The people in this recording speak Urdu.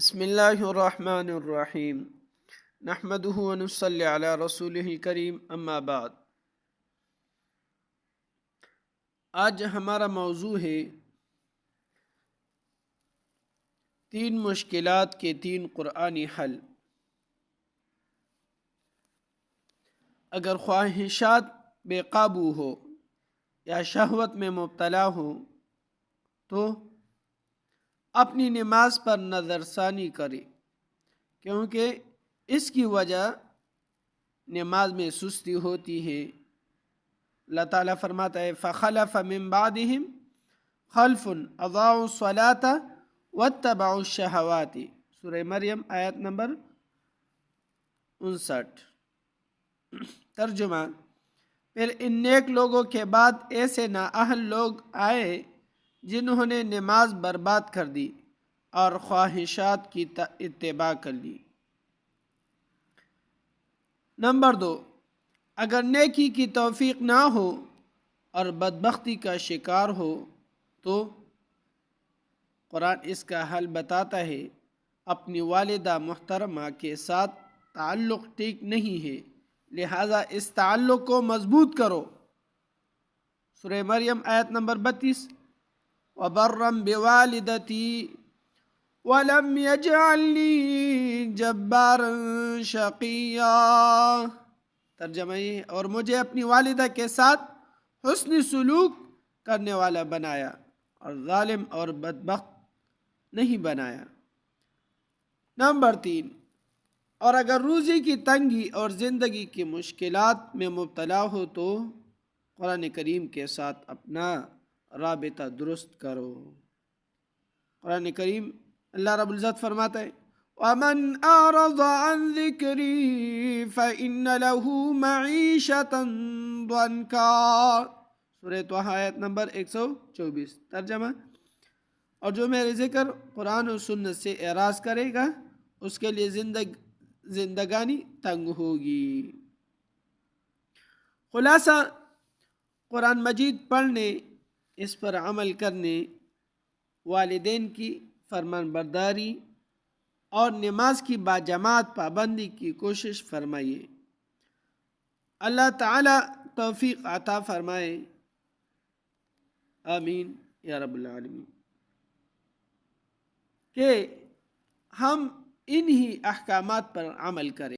بسم اللہ الرحمن الرحیم نحمدہ ونصلی علی رسولہ الکریم اما بعد۔ آج ہمارا موضوع ہے 3 مشکلات کے 3 قرآنی حل۔ اگر خواہشات بے قابو ہو یا شہوت میں مبتلا ہو تو اپنی نماز پر نظر ثانی کرے، کیونکہ اس کی وجہ نماز میں سستی ہوتی ہے۔ اللہ تعالیٰ فرماتا ہے فَخَلَفَ مِن بَعْدِهِمْ خَلْفٌ أَضَاعُوا الصَّلَاةَ وَاتَّبَعُوا الشَّهَوَاتِ، سورہ مریم آیت نمبر 59۔ ترجمہ: پھر ان نیک لوگوں کے بعد ایسے نااہل لوگ آئے جنہوں نے نماز برباد کر دی اور خواہشات کی اتباع کر لی۔ نمبر 2، اگر نیکی کی توفیق نہ ہو اور بدبختی کا شکار ہو تو قرآن اس کا حل بتاتا ہے۔ اپنی والدہ محترمہ کے ساتھ تعلق ٹھیک نہیں ہے، لہذا اس تعلق کو مضبوط کرو، سورہ مریم آیت نمبر 32۔ وَبَرًّا بِوَالِدَتِي وَلَمْ يَجْعَلْنِي جَبَّارًا شَقِيًّا، ترجمہ یہ، اور مجھے اپنی والدہ کے ساتھ حسن سلوک کرنے والا بنایا اور ظالم اور بدبخت نہیں بنایا۔ نمبر 3، اور اگر روزی کی تنگی اور زندگی کی مشکلات میں مبتلا ہو تو قرآن کریم کے ساتھ اپنا رابطہ درست کرو۔ قرآن کریم اللہ رب العزت فرماتا ہے وَمَنْ أَعْرَضَ عَنْ ذِكْرِي فَإِنَّ لَهُ مَعِيشَةً ضَنْكًا، سورہ طٰہٰ آیت نمبر 124۔ ترجمہ: اور جو میرے ذکر قرآن و سنت سے اعراض کرے گا اس کے لیے زندگانی تنگ ہوگی۔ خلاصہ: قرآن مجید پڑھنے، اس پر عمل کرنے، والدین کی فرمان برداری اور نماز کی باجماعت پابندی کی کوشش فرمائیے۔ اللہ تعالیٰ توفیق عطا فرمائے، آمین یا رب العالمین، کہ ہم انہی احکامات پر عمل کریں۔